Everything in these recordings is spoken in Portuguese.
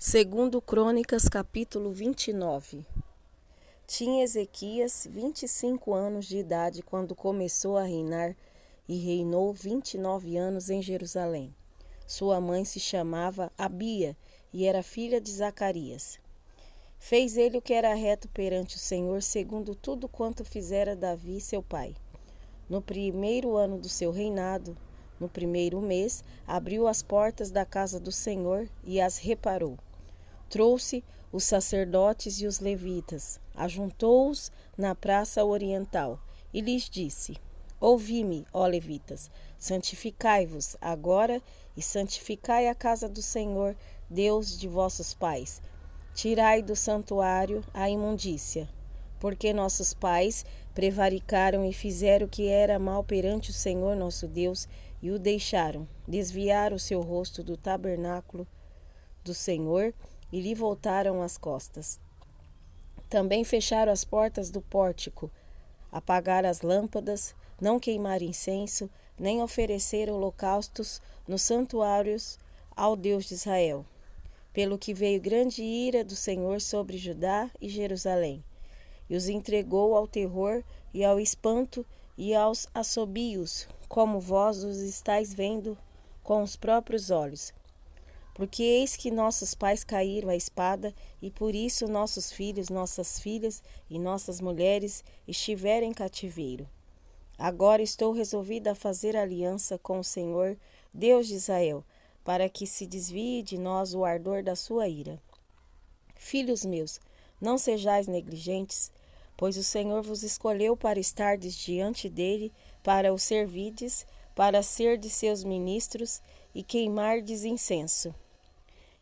Segundo Crônicas, capítulo 29. Tinha Ezequias 25 anos de idade quando começou a reinar e reinou 29 anos em Jerusalém. Sua mãe se chamava Abia e era filha de Zacarias. Fez ele o que era reto perante o Senhor, segundo tudo quanto fizera Davi, seu pai. No primeiro ano do seu reinado, no primeiro mês, abriu as portas da casa do Senhor e as reparou. Trouxe os sacerdotes e os levitas, ajuntou-os na praça oriental e lhes disse: Ouvi-me, ó levitas, santificai-vos agora e santificai a casa do Senhor, Deus de vossos pais. Tirai do santuário a imundícia, porque nossos pais prevaricaram e fizeram o que era mal perante o Senhor nosso Deus e o deixaram, desviaram o seu rosto do tabernáculo do Senhor e lhe voltaram as costas. Também fecharam as portas do pórtico, apagaram as lâmpadas, não queimaram incenso, nem ofereceram holocaustos nos santuários ao Deus de Israel. Pelo que veio grande ira do Senhor sobre Judá e Jerusalém, e os entregou ao terror e ao espanto e aos assobios, como vós os estáis vendo com os próprios olhos. Porque eis que nossos pais caíram à espada, e por isso nossos filhos, nossas filhas e nossas mulheres estiveram em cativeiro. Agora estou resolvida a fazer aliança com o Senhor, Deus de Israel, para que se desvie de nós o ardor da sua ira. Filhos meus, não sejais negligentes, pois o Senhor vos escolheu para estardes diante dele, para o servirdes, para serdes seus ministros e queimardes incenso.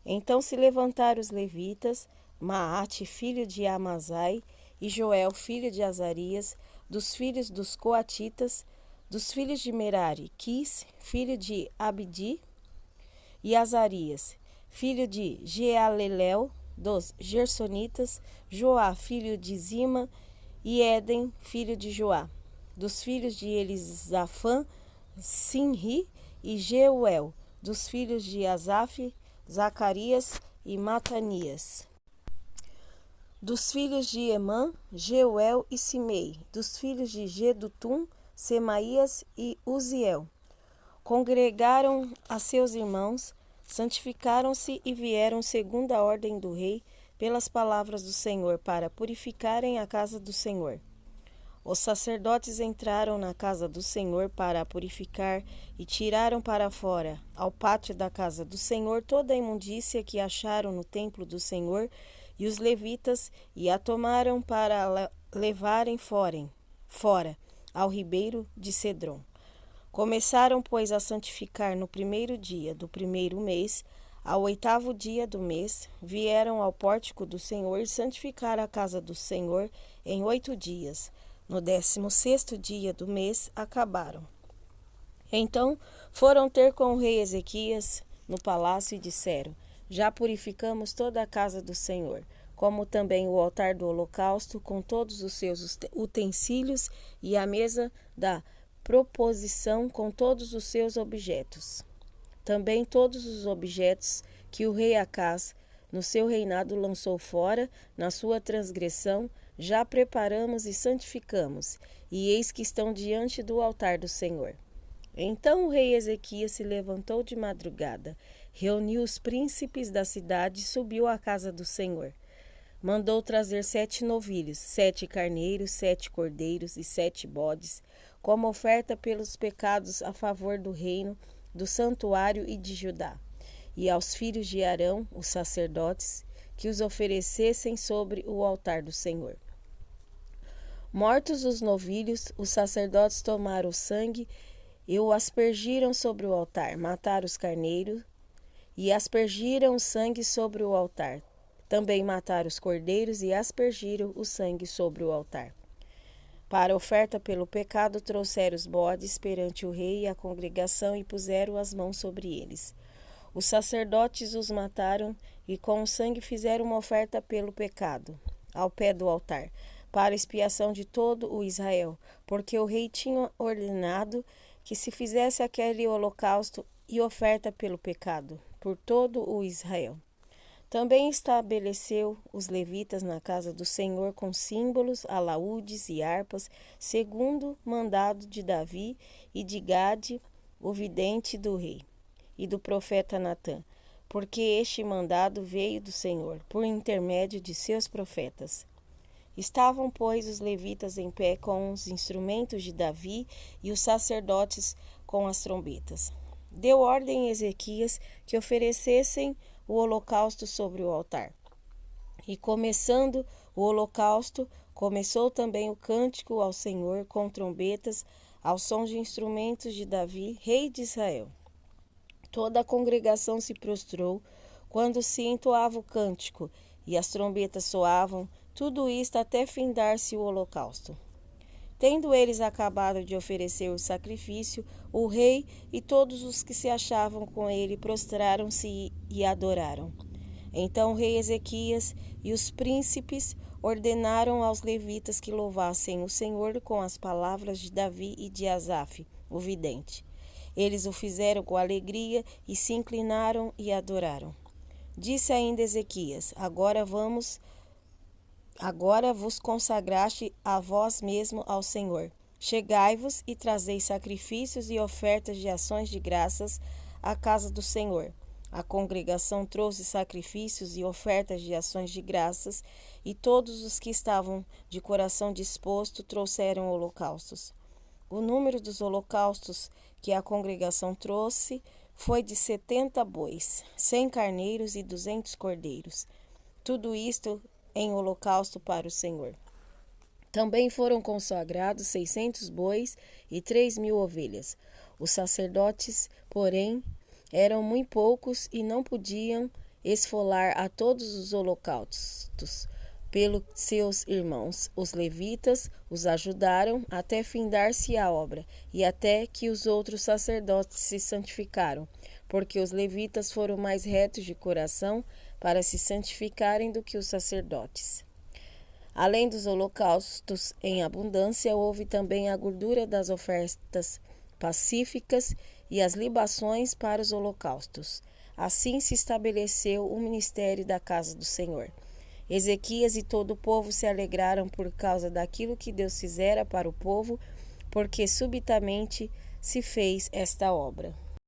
Então se levantaram os levitas, Maate, filho de Amazai, e Joel, filho de Azarias, dos filhos dos coatitas, dos filhos de Merari, Quis, filho de Abdi, e Azarias, filho de Jealelel, dos Gersonitas, Joá, filho de Zima, e Éden, filho de Joá, dos filhos de Elisafã, Sinri e Jeuel, dos filhos de Asaf, Zacarias e Matanias. Dos filhos de Emã, Jeuel e Simei, dos filhos de Gedutum, Semaías e Uziel. Congregaram a seus irmãos, santificaram-se e vieram segundo a ordem do rei, pelas palavras do Senhor, para purificarem a casa do Senhor. Os sacerdotes entraram na casa do Senhor para a purificar e tiraram para fora, ao pátio da casa do Senhor, toda a imundícia que acharam no templo do Senhor, e os levitas, e a tomaram para levarem fora, ao ribeiro de Cedron. Começaram, pois, a santificar no primeiro dia do primeiro mês, ao 8º dia do mês, vieram ao pórtico do Senhor e santificaram a casa do Senhor em 8 dias. No 16º dia do mês, acabaram. Então foram ter com o rei Ezequias no palácio e disseram: Já purificamos toda a casa do Senhor, como também o altar do holocausto, com todos os seus utensílios, e a mesa da proposição, com todos os seus objetos. Também todos os objetos que o rei Acaz, no seu reinado, lançou fora, na sua transgressão, já preparamos e santificamos, e eis que estão diante do altar do Senhor. Então o rei Ezequias se levantou de madrugada, reuniu os príncipes da cidade e subiu à casa do Senhor. Mandou trazer 7 novilhos, 7 carneiros, 7 cordeiros e 7 bodes, como oferta pelos pecados a favor do reino, do santuário e de Judá. E aos filhos de Arão, os sacerdotes, que os oferecessem sobre o altar do Senhor. Mortos os novilhos, os sacerdotes tomaram o sangue e o aspergiram sobre o altar. Mataram os carneiros e aspergiram o sangue sobre o altar. Também mataram os cordeiros e aspergiram o sangue sobre o altar. Para oferta pelo pecado, trouxeram os bodes perante o rei e a congregação e puseram as mãos sobre eles. Os sacerdotes os mataram e com o sangue fizeram uma oferta pelo pecado, ao pé do altar, para expiação de todo o Israel, porque o rei tinha ordenado que se fizesse aquele holocausto e oferta pelo pecado, por todo o Israel. Também estabeleceu os levitas na casa do Senhor com símbolos, alaúdes e harpas, segundo mandado de Davi e de Gade, o vidente do rei, e do profeta Natã, porque este mandado veio do Senhor, por intermédio de seus profetas. Estavam, pois, os levitas em pé com os instrumentos de Davi e os sacerdotes com as trombetas. Deu ordem a Ezequias que oferecessem o holocausto sobre o altar. E começando o holocausto, começou também o cântico ao Senhor com trombetas, ao som de instrumentos de Davi, rei de Israel. Toda a congregação se prostrou quando se entoava o cântico, e as trombetas soavam, tudo isto até findar-se o holocausto. Tendo eles acabado de oferecer o sacrifício, o rei e todos os que se achavam com ele prostraram-se e adoraram. Então o rei Ezequias e os príncipes ordenaram aos levitas que louvassem o Senhor com as palavras de Davi e de Asaf, o vidente. Eles o fizeram com alegria e se inclinaram e adoraram. Disse ainda Ezequias: Agora vos consagraste a vós mesmo ao Senhor. Chegai-vos e trazei sacrifícios e ofertas de ações de graças à casa do Senhor. A congregação trouxe sacrifícios e ofertas de ações de graças, e todos os que estavam de coração disposto trouxeram holocaustos. O número dos holocaustos que a congregação trouxe foi de 70 bois, 100 carneiros e 200 cordeiros. Tudo isto em holocausto para o Senhor. Também foram consagrados 600 bois e 3.000 ovelhas. Os sacerdotes, porém, eram muito poucos e não podiam esfolar a todos os holocaustos. Pelos seus irmãos, os levitas, os ajudaram até findar-se a obra, e até que os outros sacerdotes se santificaram, porque os levitas foram mais retos de coração para se santificarem do que os sacerdotes. Além dos holocaustos em abundância, houve também a gordura das ofertas pacíficas e as libações para os holocaustos. Assim se estabeleceu o ministério da casa do Senhor. Ezequias e todo o povo se alegraram por causa daquilo que Deus fizera para o povo, porque subitamente se fez esta obra.